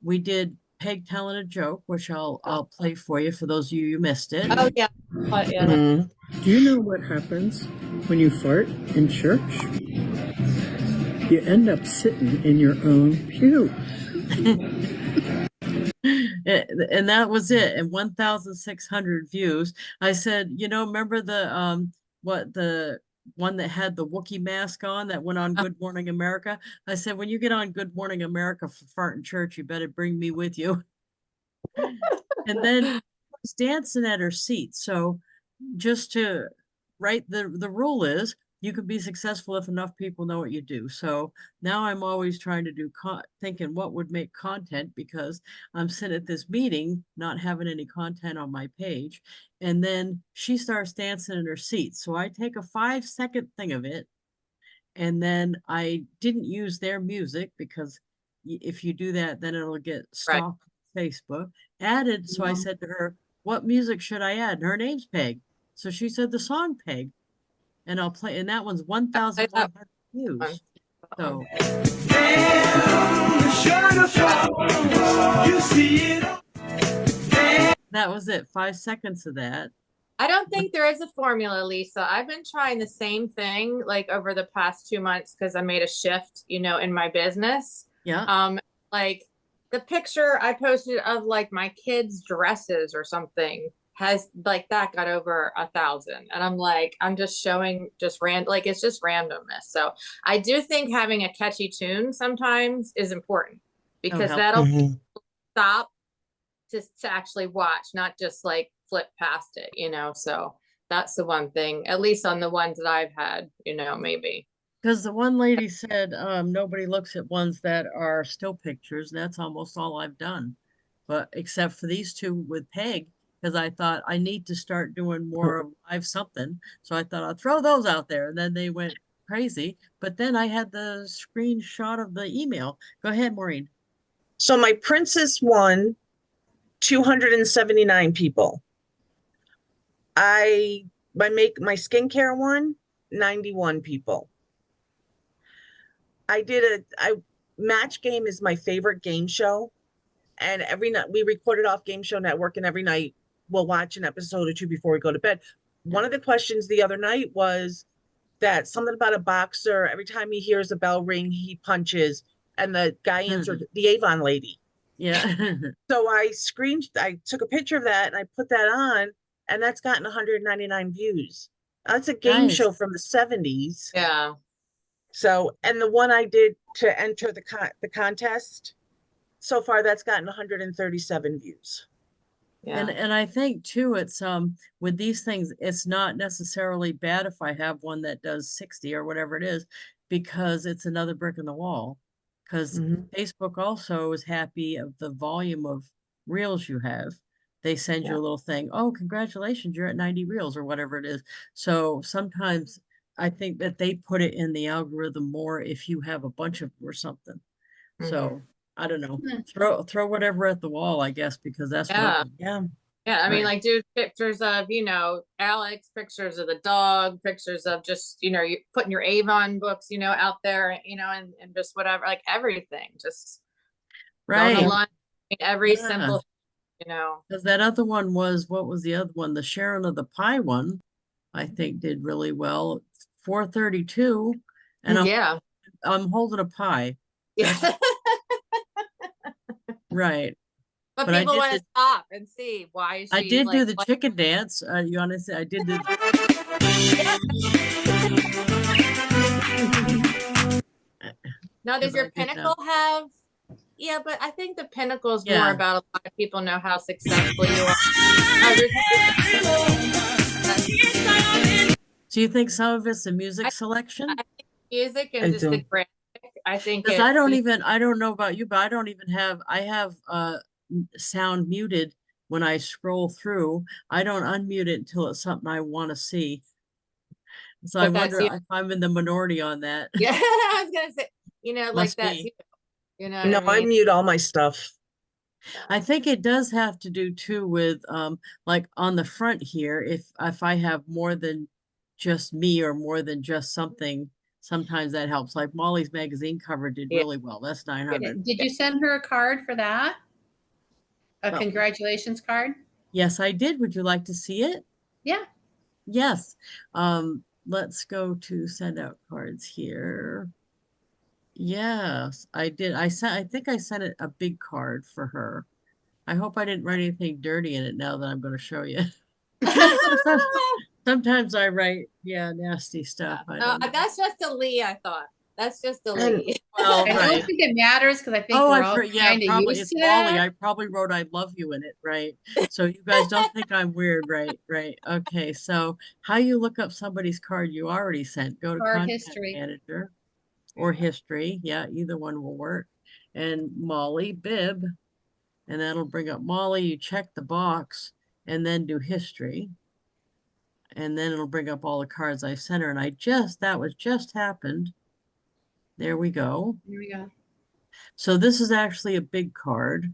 We did Peg telling a joke, which I'll play for you for those of you who missed it. Oh yeah. Yeah. Do you know what happens when you fart in church? You end up sitting in your own pew. And that was it. And 1,600 views. I said, remember the one that had the Wookiee mask on that went on Good Morning America? I said, when you get on Good Morning America for fart in church, you better bring me with you. And then she's dancing at her seat. So just to write the rule is you can be successful if enough people know what you do. So now I'm always trying to do thinking what would make content because I'm sitting at this meeting not having any content on my page, and then she starts dancing in her seat. So I take a 5-second thing of it, and then I didn't use their music because if you do that, then it'll get stalked on Facebook. Added, so I said to her, "What music should I add?" And her name's Peg. So she said the song Peg, and I'll play, and that one's 1,100 views. So that was it, 5 seconds of that. I don't think there is a formula, Lisa. I've been trying the same thing like over the past 2 months because I made a shift, in my business. Yeah. Like the picture I posted of like my kids' dresses or something has like that got over 1,000. And I'm like, I'm just showing just like it's just randomness. So I do think having a catchy tune sometimes is important because that'll stop to actually watch, not just like flip past it, so that's the one thing, at least on the ones that I've had, maybe. Because the one lady said nobody looks at ones that are still pictures. That's almost all I've done. But except for these two with Peg, because I thought I need to start doing more of live something. So I thought I'll throw those out there. And then they went crazy. But then I had the screenshot of the email. Go ahead, Maureen. So my princess one, 279 people. My skincare one, 91 people. Match Game is my favorite game show. And every night we recorded off Game Show Network, and every night we'll watch an episode or two before we go to bed. One of the questions the other night was that something about a boxer, every time he hears a bell ring, he punches. And the guy answered, the Avon lady. Yeah. So I took a picture of that and I put that on, and that's gotten 199 views. That's a game show from the 70s. Yeah. So, and the one I did to enter the contest, so far that's gotten 137 views. Yeah. And I think too, it's with these things, it's not necessarily bad if I have one that does 60 or whatever it is, because it's another brick in the wall. Because Facebook also is happy of the volume of reels you have. They send you a little thing. Oh, congratulations, you're at 90 reels or whatever it is. So sometimes I think that they put it in the algorithm more if you have a bunch of or something. So I don't know. Throw whatever at the wall, I guess, because that's what. Yeah. Yeah, I mean, Right. like, do pictures of, Alex, pictures of the dog, pictures of just, you putting your Avon books, out there, and just whatever, like everything, just Right. going along, every Yeah. simple, Because that other one was, what was the other one? The Sharon of the Pie one, I think did really well. 4:32 and Yeah. I'm holding a pie. Yeah. Right. But But I people did want to the, stop and see why is I she did do like the what- chicken dance. You honestly, I did the Now, does because I your did that. pinnacle have? Yeah, but I think the pinnacle is more Yeah. about a lot of people know how successful you are. Oh, there's Do you think some of it's the music I selection? think music I and just the do. graphic. I think Because it's I don't know about you, but I don't even have, I have sound muted when I scroll through. I don't unmute it until it's something I want to see. So I but that's wonder you. if I'm in the minority on that. Yeah, I was gonna say, like Must that's be. you. You know what No, I I mean? mute all my stuff. I think it does have to do too with like on the front here, if I have more than just me or more than just something, sometimes that helps. Like Molly's magazine cover did Yeah. really well. That's 900. Did you send her a card for that? A Oh. congratulations card? Yes, I did. Would you like to see it? Yeah. Yes. Let's go to send out cards here. Yes, I did. I think I sent it a big card for her. I hope I didn't write anything dirty in it now that I'm going to show you. Sometimes I write, yeah, nasty stuff. I don't know. That's just a Lee, I thought. That's just a And- Lee. Well, I don't right. think it matters because I think Oh, we're all yeah, kind of probably used it's to Molly. that. I probably wrote I love you in it, right? So you guys don't think I'm weird, right? Right. Okay. So how you look up somebody's card you already sent, go to Card Content history. Manager or History. Yeah, either one will work. And Molly Bibb, and that'll bring up Molly. You check the box and then do History. And then it'll bring up all the cards I sent her. And that was just happened. There we go. Here we go. So this is actually a big card.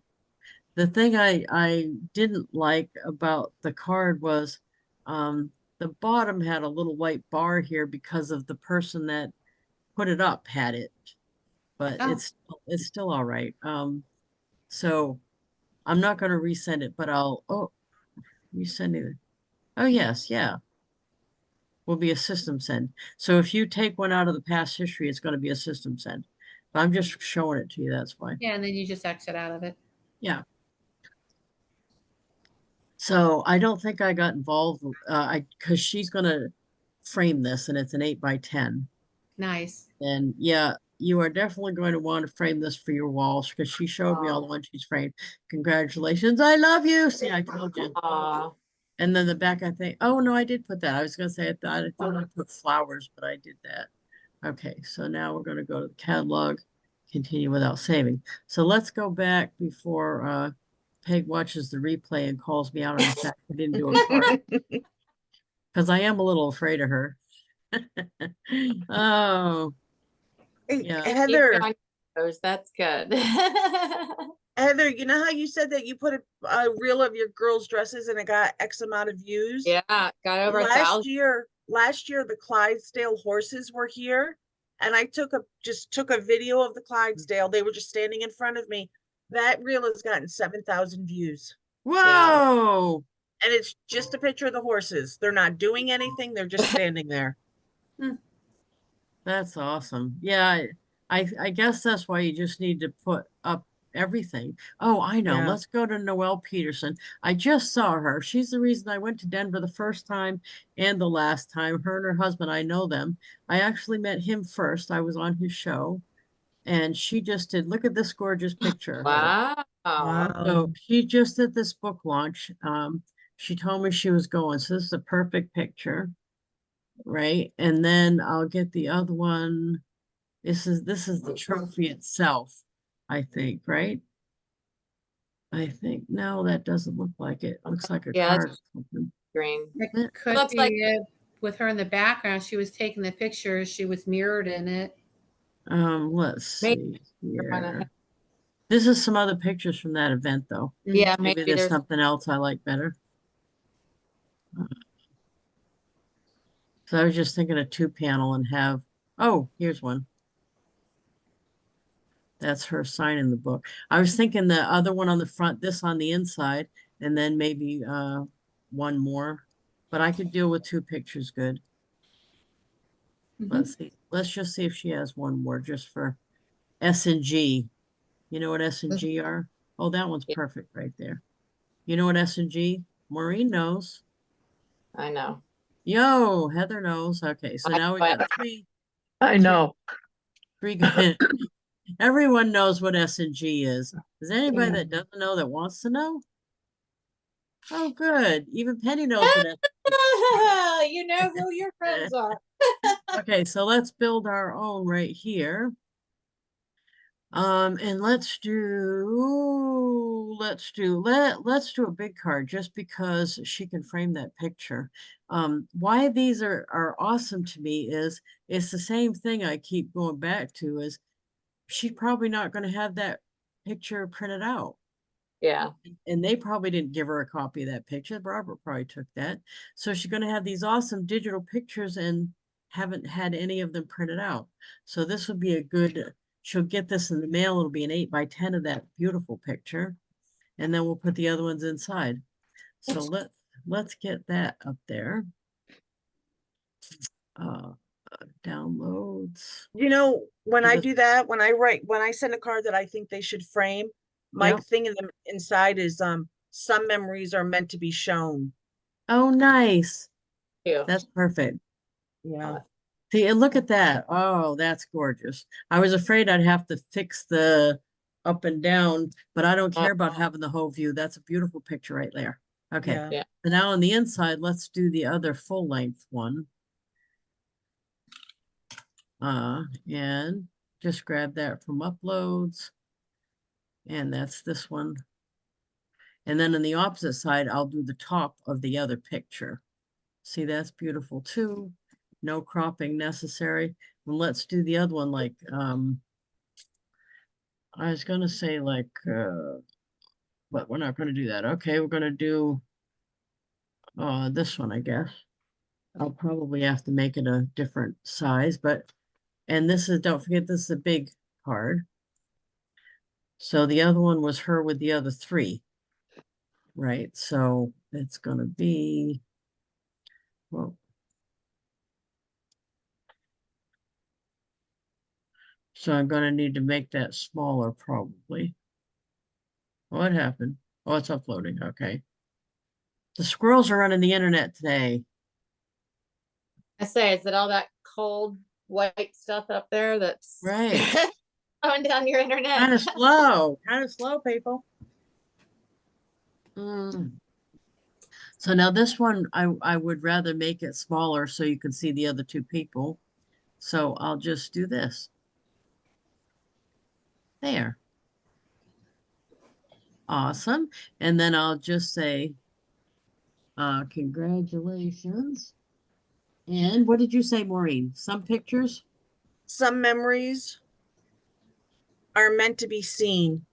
The thing I didn't like about the card was the bottom had a little white bar here because of the person that put it up had it, but Oh. it's still all right. So I'm not going to resend it, but resend it. Oh yes, yeah, will be a system send. So if you take one out of the past history, it's going to be a system send. But I'm just showing it to you. That's why. Yeah, and then you just exit out of it. Yeah. So I don't think I got involved, because she's gonna frame this and it's an 8x10. Nice. And yeah, you are definitely going to want to frame this for your walls because she showed me all the ones she's framed. Congratulations, I love you. See, I told you. Aw. And then the back, I think, oh no, I did put that. I was gonna say I thought I put flowers, but I did that. Okay, so now we're gonna go to the catalog, continue without saving. So let's go back before Peg watches the replay and calls me out on the fact I didn't do a card because I am a little afraid of her. Oh, Hey, yeah. Keep Heather, you on your toes. That's good. Heather, you know how you said that you put a reel of your girls' dresses and it got X amount of views? Yeah, got over 1,000. Last year the Clydesdale horses were here, and I just took a video of the Clydesdale. They were just standing in front of me. That reel has gotten 7,000 views, Whoa. and it's just a picture of the horses. They're not doing anything. They're just standing there. That's awesome. Yeah, I guess that's why you just need to put up everything. Oh, I know. Yeah. Let's go to Noelle Peterson. I just saw her. She's the reason I went to Denver the first time and the last time. Her and her husband, I know them. I actually met him first. I was on his show, and she just did. Look at this gorgeous picture. Wow. So she just did this book launch. She told me she was going. So this is a perfect picture, right? And then I'll get the other one. This is the trophy itself, I think, right? I think no, that doesn't look like it. Looks like a Yeah, card or something. Green. It could Looks be like- with her in the background. She was taking the pictures. She was mirrored in it. Let's Maybe see wanna- here. This is some other pictures from that event, though. Yeah, Maybe maybe there's there's something else I like better. So I was just thinking a 2-panel and have, oh, here's one. That's her signing the book. I was thinking the other one on the front, this on the inside, and then maybe one more. But I could deal with 2 pictures good. Let's see. Let's just see if she has one more just for S and G. You know what S and G are? Oh, that one's Yeah. perfect right there. You know what S and G? Maureen knows. I know. Yo, Heather knows. Okay, so now we got three. I know. Three good. Everyone knows what S and G is. Is there anybody Yeah. that doesn't know that wants to know? Oh, good. Even Penny knows what S. You know who your friends are. Okay, so let's build our own right here. And let's do a big card just because she can frame that picture. Why these are awesome to me is it's the same thing I keep going back to is she's probably not going to have that picture printed out. Yeah. And they probably didn't give her a copy of that picture. Robert probably took that. So she's going to have these awesome digital pictures and haven't had any of them printed out. So this would be a good, she'll get this in the mail. It'll be an 8x10 of that beautiful picture. And then we'll put the other ones inside. So let's get that up there. Downloads. You know, when I This- do that, when I send a card that I think they should frame, my Yep. thing in the inside is some memories are meant to be shown. Oh, nice. You. That's perfect. Yeah. See, and look at that. Oh, that's gorgeous. I was afraid I'd have to fix the up and down, but I don't care about having the whole view. That's a beautiful picture right there. Okay. Yeah. Yeah. And now on the inside, let's do the other full length one. And just grab that from uploads. And that's this one. And then on the opposite side, I'll do the top of the other picture. See, that's beautiful too. No cropping necessary. And let's do the other one like, I was gonna say like, but we're not gonna do that. Okay, we're gonna do this one, I guess. I'll probably have to make it a different size, but, and this is, don't forget, this is a big card. So the other one was her with the other three, right? So it's gonna be, well, so I'm gonna need to make that smaller probably. What happened? Oh, it's uploading. Okay. The squirrels are running the internet today. I say, is it all that cold white stuff up there that's Right. going down your internet? Kind of slow, people. Mm. So now this one, I would rather make it smaller so you can see the other two people. So I'll just do this. There. Awesome. And then I'll just say, congratulations. And what did you say, Maureen? Some pictures? Some memories are meant to be seen.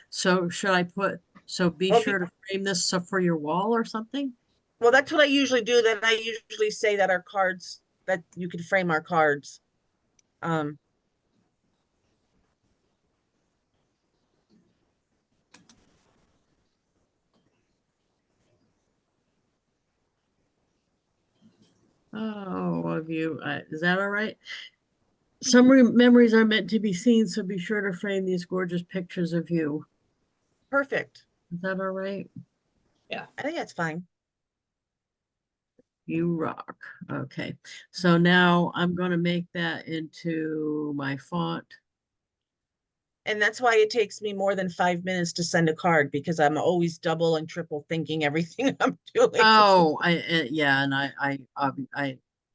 So should I put, so be Well, sure to frame this so for your wall or something? Well, that's what I usually do. Then I usually say that our cards, that you can frame our cards. Um, Oh, of you, is that all right? Some memories are meant to be seen, so be sure to frame these gorgeous pictures of you. Perfect. Is that all right? I think that's fine. You rock. Okay, so now I'm going to make that into my font. And that's why it takes me more than 5 minutes to send a card, because I'm always double and triple thinking everything I'm doing. Oh, yeah, and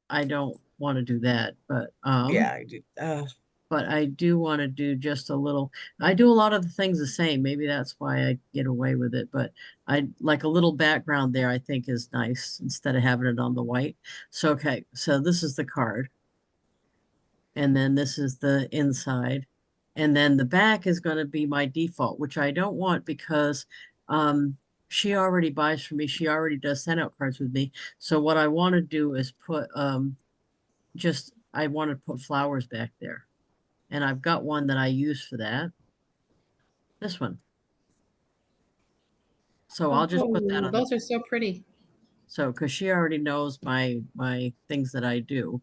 I don't want to do that, but Yeah, I do. but I do want to do just a little. I do a lot of the things the same. Maybe that's why I get away with it, but I like a little background there, I think is nice instead of having it on the white. So, okay, so this is the card. And then this is the inside. And then the back is going to be my default, which I don't want because she already buys from me. She already does send out cards with me. So what I want to do is put I want to put flowers back there. And I've got one that I use for that. This one. So I'll just put that Oh, on those the, are so pretty. so, because she already knows my things that I do.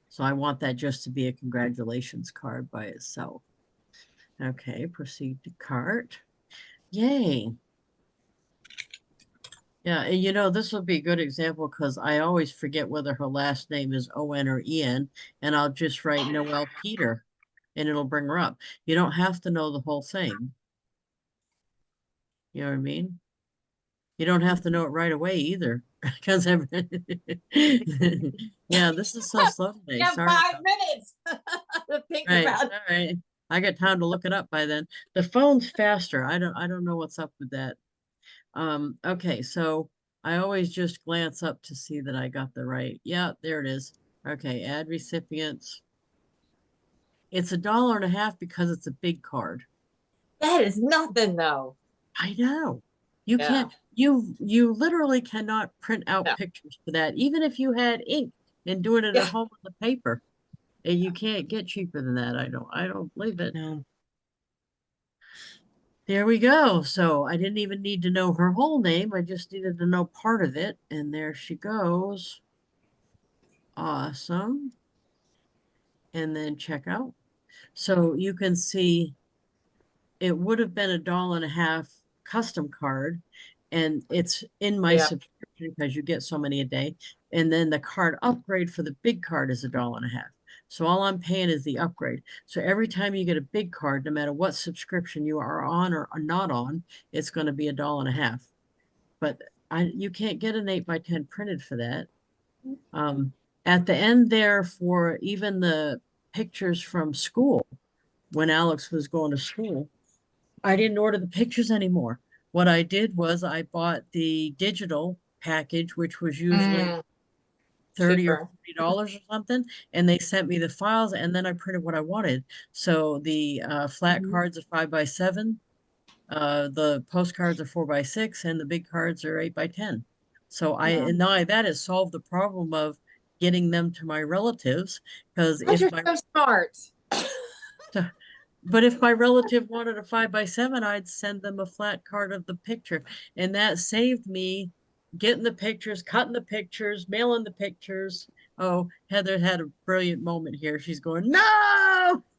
So I want that just to be a congratulations card by itself. Okay, proceed to cart. Yay. Yeah, and you know, this would be a good example because I always forget whether her last name is O-N or E-N, and I'll just write Noelle Peter and it'll bring her up. You don't have to know the whole thing. You know what I mean? You don't have to know it right away either. Because yeah, this is so slow You today. have Sorry. 5 minutes to think Right, about all right. I got time to look it up by then. The phone's faster. I don't know what's up with that. Okay, so I always just glance up to see that I got the right. Yeah, there it is. Okay, add recipients. It's $1.50 because it's a big card. That is nothing though. I know. You Yeah. can't, you literally cannot print out No. pictures for that, even if you had ink and doing it at Yeah. home on the paper. And you can't get cheaper than that. I don't believe it. No. There we go. So I didn't even need to know her whole name. I just needed to know part of it. And there she goes. Awesome. And then check out. So you can see it would have been $1.50 custom card. And it's in my Yeah. subscription because you get so many a day. And then the card upgrade for the big card is $1.50. So all I'm paying is the upgrade. So every time you get a big card, no matter what subscription you are on or are not on, it's going to be $1.50. But you can't get an 8x10 printed for that. At the end there for even the pictures from school, when Alex was going to school, I didn't order the pictures anymore. What I did was I bought the digital package, which was usually Mm, 30 or super. $40 or something, and they sent me the files and then I printed what I wanted. So the flat Mhm. cards are 5x7, the postcards are 4x6, and the big cards are 8x10. So Yeah. and now that has solved the problem of getting them to my relatives because God, if you're my so smart. but if my relative wanted a 5x7, I'd send them a flat card of the picture. And that saved me getting the pictures, cutting the pictures, mailing the pictures. Oh, Heather had a brilliant moment here. She's going, no,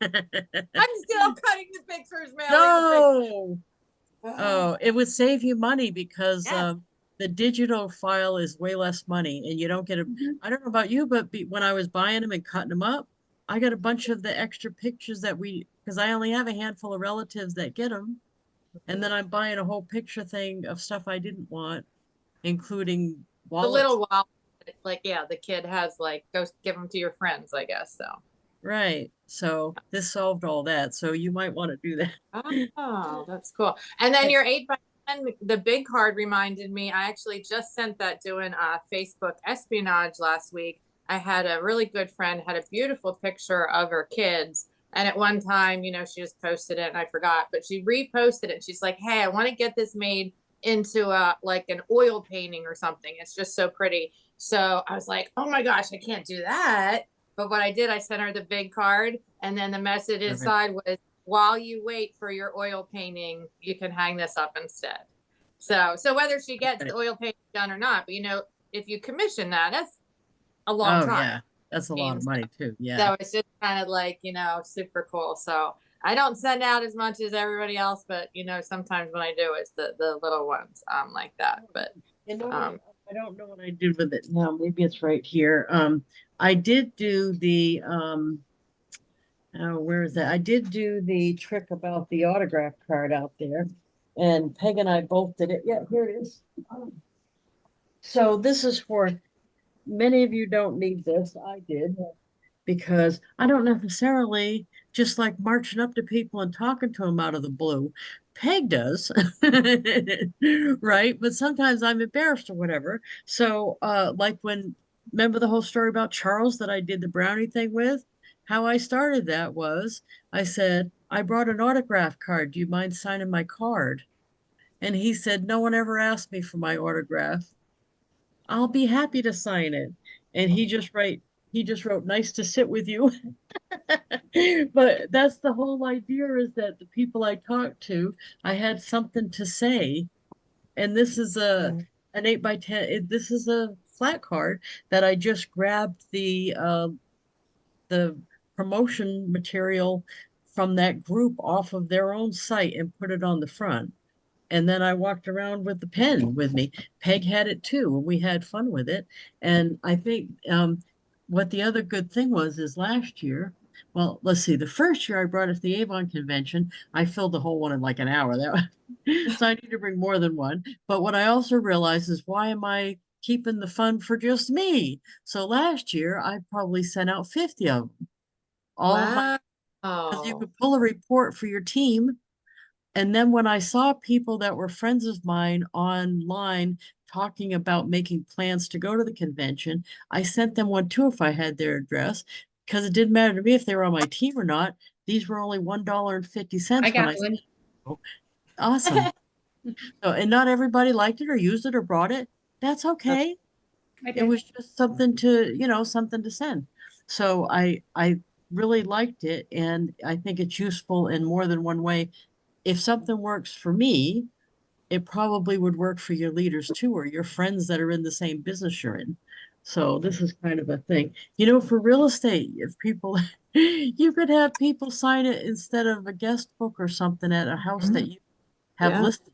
I'm still cutting the pictures, mailing the no. pictures. Oh, it would save you money because Yes. the digital file is way less money and you don't get a, Mhm. I don't know about you, but when I was buying them and cutting them up, I got a bunch of the extra pictures that because I only have a handful of relatives that get them. And then I'm buying a whole picture thing of stuff I didn't want, including The wallets. little while, like, yeah, the kid has like, go give them to your friends, I guess. So, Right. So this solved all that. So you might want to do that. oh, that's cool. And then your 8x10, the big card reminded me, I actually just sent that doing Facebook espionage last week. I had a really good friend, had a beautiful picture of her kids. And at one time, she just posted it and I forgot, but she reposted it. She's like, hey, I want to get this made into like an oil painting or something. It's just so pretty. So I was like, oh my gosh, I can't do that. But what I did, I sent her the big card, and then the message Perfect. inside was, while you wait for your oil painting, you can hang this up instead. So whether she gets the oil painting done or not, but if you commission that, that's a long Oh time. yeah. That's a lot of money too. Yeah. So it's just kind of like, super cool. So I don't send out as much as everybody else, but sometimes when I do, it's the little ones like that. But You know, um I don't know what I did with it now. Maybe it's right here. I did do the oh, where is that? I did do the trick about the autograph card out there, and Peg and I both did it. Yeah, here it is. So this is for many of you don't need this. I did because I don't necessarily just like marching up to people and talking to them out of the blue. Peg does, right? But sometimes I'm embarrassed or whatever. So, like remember the whole story about Charles that I did the brownie thing with? How I started that was I said, I brought an autograph card. Do you mind signing my card? And he said, no one ever asked me for my autograph. I'll be happy to sign it. And he just wrote, nice to sit with you. But that's the whole idea is that the people I talked to, I had something to say And this is an 8x10. This is a flat card that I just grabbed the promotion material from that group off of their own site and put it on the front. And then I walked around with the pen with me. Peg had it too, and we had fun with it. And I think what the other good thing was is last year, well, let's see, the first year I brought it to the Avon convention, I filled the whole one in like an hour. So I need to bring more than one. But what I also realized is why am I keeping the fun for just me? So last year I probably sent out 50 of them. All of my, because you Wow. could pull a report for your team. And then when I saw people that were friends of mine online talking about making plans to go to the convention, I sent them one too if I had their address, because it didn't matter to me if they were on my team or not. These were only I $1.50 when got I said, one. "Oh, awesome." So, and not everybody liked it or used it or brought it. That's okay. I It did. was just something to, something to send. So I really liked it, and I think it's useful in more than one way. If something works for me, it probably would work for your leaders too, or your friends that are in the same business you're in. So this is kind of a thing. For real estate, if people, you could have people sign it instead of a guest book or something at a house that you have Yeah. listed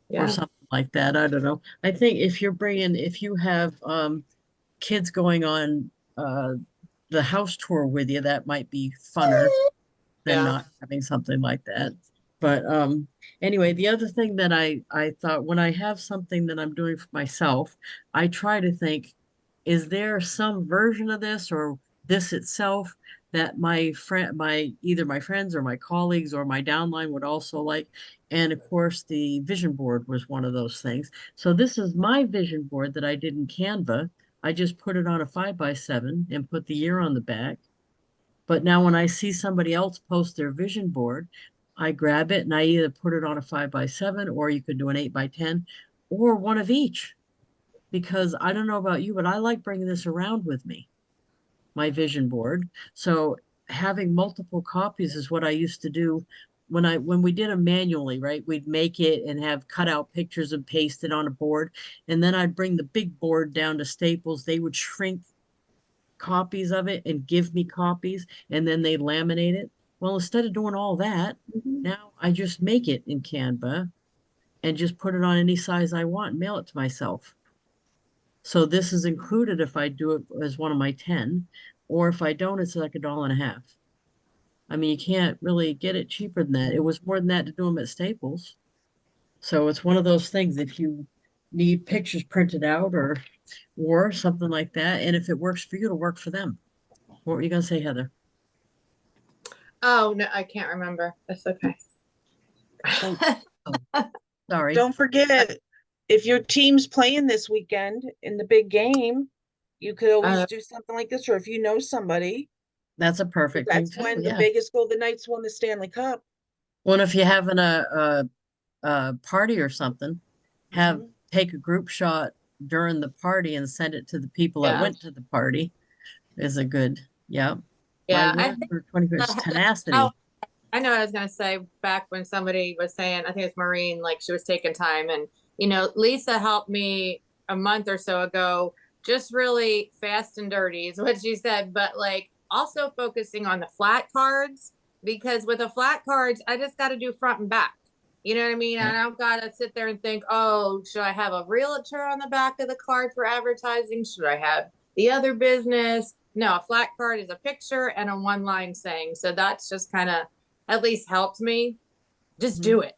or Yeah. something like that. I don't know. I think if you have kids going on the house tour with you, that might be funner than Yeah. not having something like that. But anyway, the other thing that I thought when I have something that I'm doing for myself, I try to think, is there some version of this or this itself that either my friends or my colleagues or my downline would also like? And of course, the vision board was one of those things. So this is my vision board that I did in Canva. I just put it on a 5x7 and put the year on the back. But now when I see somebody else post their vision board, I grab it and I either put it on a 5x7 or you could do an 8x10 or one of each. Because I don't know about you, but I like bringing this around with me, my vision board. So having multiple copies is what I used to do when we did them manually, right? We'd make it and have cut out pictures and paste it on a board. And then I'd bring the big board down to Staples. They would shrink copies of it and give me copies and then they laminate it. Well, instead of doing all that, now I just make it in Canva and just put it on any size I want and mail it to myself. So this is included if I do it as one of my 10, or if I don't, it's like $1.50. I mean, you can't really get it cheaper than that. It was more than that to do them at Staples. So it's one of those things if you need pictures printed out or something like that, and if it works for you, it'll work for them. What were you gonna say, Heather? Oh, no, I can't remember. That's okay. Oh, sorry. Don't forget, if your team's playing this weekend in the big game, you could always Uh, do something like this, or if you know somebody, That's a perfect thing that's too. when the Yeah. Vegas Golden Knights won the Stanley Cup. Well, if you're having a party or something, Mhm. take a group shot during the party and send it to the people that yeah. went to the party is a good, yeah. My Yeah. I word think for 20 it's oh, tenacity. I know what I was gonna say back when somebody was saying, I think it's Maureen, like she was taking time and Lisa helped me a month or so ago, just really fast and dirty is what she said, but like also focusing on the flat cards because with the flat cards, I just got to do front and back. You know what I mean? Yeah. I don't gotta sit there and think, oh, should I have a realtor on the back of the card for advertising? Should I have the other business? No, a flat card is a picture and a one line saying. So that's just kind of at least helped me just Mhm. do it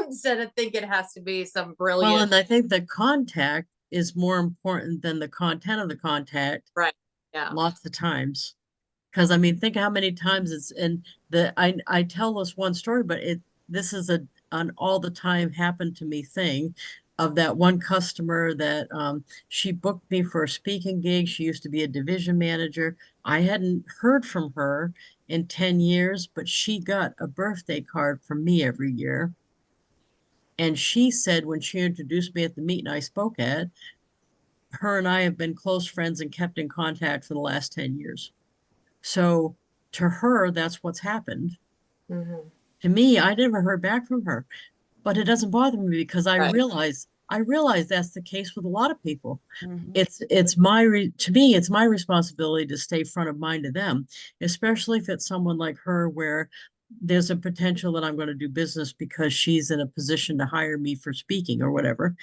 instead of thinking it has to be some Well, brilliant and I think the contact is more important than the content of the contact right. Yeah. lots of times. Because I mean, think how many times it's and I tell this one story, but this is an all the time happen to me thing of that one customer that she booked me for a speaking gig. She used to be a division manager. I hadn't heard from her in 10 years, but she got a birthday card from me every year. And she said when she introduced me at the meeting I spoke at, her and I have been close friends and kept in contact for the last 10 years. So to her, that's what's happened. Mm-hmm. To me, I never heard back from her. but it doesn't bother me because Right. I realize that's the case with a lot of people. Mhm. It's my to me, it's my responsibility to stay front of mind to them, especially if it's someone like her where there's a potential that I'm going to do business because she's in a position to hire me for speaking or whatever.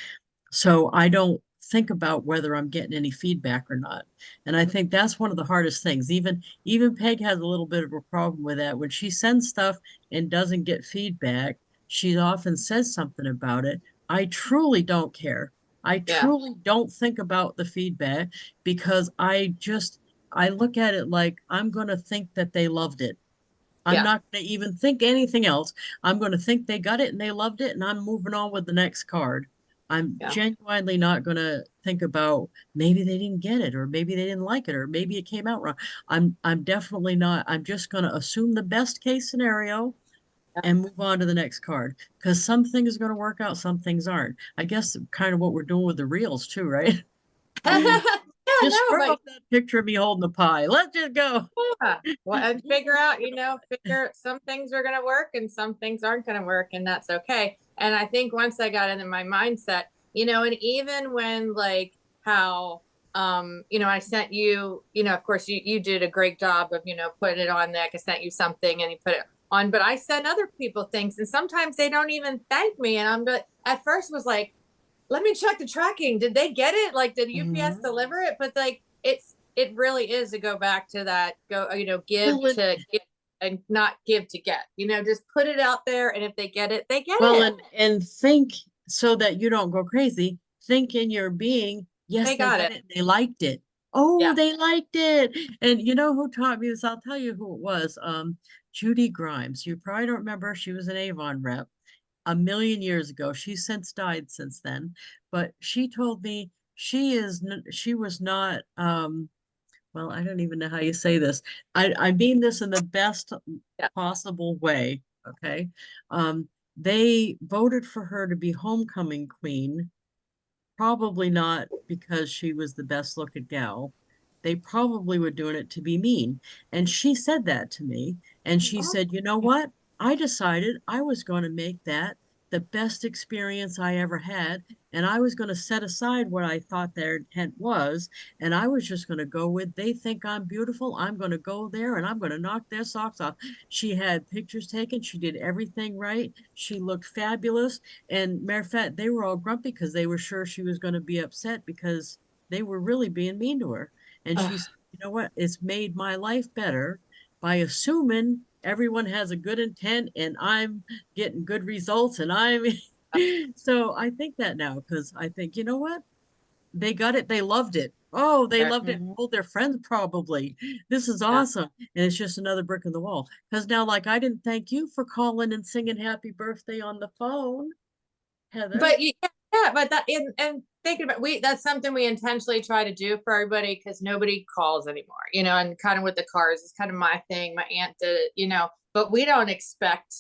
So I don't think about whether I'm getting any feedback or not. And I think that's one of the hardest things. Even Peg has a little bit of a problem with that. When she sends stuff and doesn't get feedback, she often says something about it. I truly don't care. I Yeah. truly don't think about the feedback because I look at it like I'm going to think that they loved it. I'm Yeah. not going to even think anything else. I'm going to think they got it and they loved it, and I'm moving on with the next card. I'm Yeah. genuinely not going to think about maybe they didn't get it, or maybe they didn't like it, or maybe it came out wrong. I'm definitely not. I'm just going to assume the best case scenario and move on to the next card because some things are going to work out, some things aren't. I guess kind of what we're doing with the reels too, right? Yeah, Just no, throw but up that picture of me holding the pie. Let's just go. yeah. Well, and figure out, figure some things are going to work and some things aren't going to work, and that's okay. And I think once I got into my mindset, and even when like how, I sent you, of course you did a great job of, putting it on there. I sent you something and you put it on, but I send other people things and sometimes they don't even thank me. And at first was like, let me check the tracking. Did they get it? Like, did UPS deliver it? But like, it really is to go back to that, give Well, to give and not give to get, just put it out there. And if they get it, they get well, it. and think so that you don't go crazy. Think in your being, yes, They they got got it. it. They liked it. Oh, Yeah. they liked it. And you know who taught me this? I'll tell you who it was. Judy Grimes. You probably don't remember. She was an Avon rep a million years ago. She's since died since then, but she told me she was not well, I don't even know how you say this. I mean this in the best Yeah. possible way. Okay. They voted for her to be homecoming queen, probably not because she was the best looking gal. They probably were doing it to be mean. And she said that to me. And she Oh, said, you know what? I decided I was going to make that the best experience I ever had. And I was going to set aside what I thought their intent was. And I was just going to go with, they think I'm beautiful. I'm going to go there and I'm going to knock their socks off. She had pictures taken. She did everything right. She looked fabulous. And matter of fact, they were all grumpy because they were sure she was going to be upset because they were really being mean to her. And she said, you know what? It's made my life better by assuming everyone has a good intent and I'm getting good results. And I'm so I think that now because I think, you know what? They got it. They loved it. Oh, they loved it. Mhm. Told their friends probably. This is yeah. awesome. And it's just another brick in the wall. Because now, like, I didn't thank you for calling and singing happy birthday on the phone, Heather. But yeah, but that and thinking about that's something we intentionally try to do for everybody because nobody calls anymore, and kind of with the cars, it's kind of my thing. My aunt did it, but we don't expect,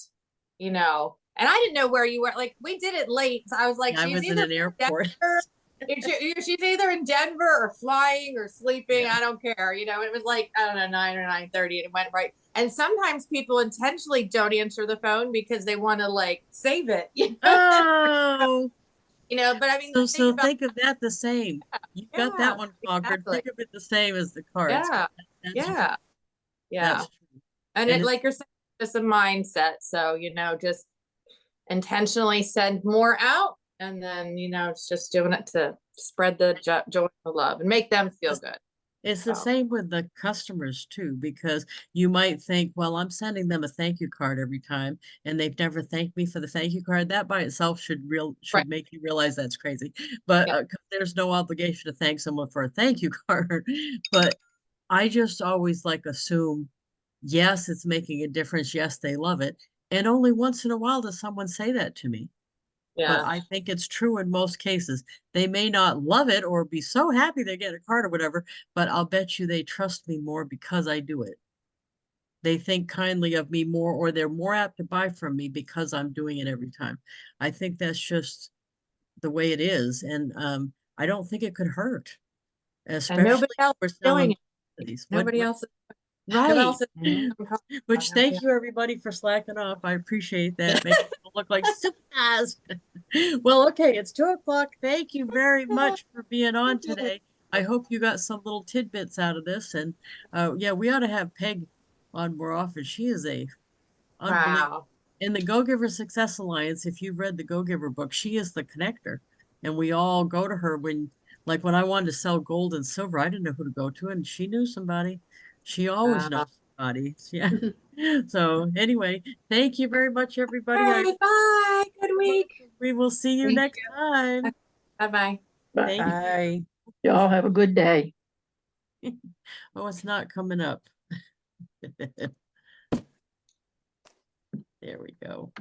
and I didn't know where you were. Like we did it late. So I was like, Yeah, I she's was in either an in airport. Denver, she's either in Denver or flying or sleeping. I don't care. It was like, I don't know, 9 or 9:30 and it went right. And sometimes people intentionally don't answer the phone because they want to like save it, Oh, but I mean, think so about, think of that the same. You got yeah, that one conquered. exactly. Think of it the same as the cards. Yeah. That's true. Yeah. Yeah. That's true. And And it, it's like you're saying, just a mindset. So, just intentionally send more out and then, it's just doing it to spread the joy and the love and make them feel good. It's the So, same with the customers too, because you might think, well, I'm sending them a thank you card every time, and they've never thanked me for the thank you card. That by itself right. should make you realize that's crazy. But Yeah. 'cause there's no obligation to thank someone for a thank you card. But I just always like assume, yes, it's making a difference. Yes, they love it. And only once in a while does someone say that to me, but Yeah. I think it's true in most cases. They may not love it or be so happy they get a card or whatever, but I'll bet you they trust me more because I do it. They think kindly of me more, or they're more apt to buy from me because I'm doing it every time. I think that's just the way it is. And I don't think it could hurt, And nobody especially if else we're is doing selling it. these. Nobody else, nobody Right. else is Mhm. Which thank yeah. you everybody for slacking off. I appreciate that. Makes me feel look like superstars. Well, okay, it's 2 o'clock. Thank you very much for being on today. I hope you got some little tidbits out of this. And yeah, we ought to have Peg on more often. She is a unbelievable. Wow. In the Go Giver Success Alliance, if you've read the Go Giver book, she is the connector. And we all go to her like when I wanted to sell gold and silver, I didn't know who to go to, and she knew somebody. She always knows somebody. Yeah. So anyway, thank you very much, everybody. Bye. Good week. We will see you Thank next time. Bye-bye. Thank you. Bye. Y'all have a good day. Oh, it's not coming up. There we go.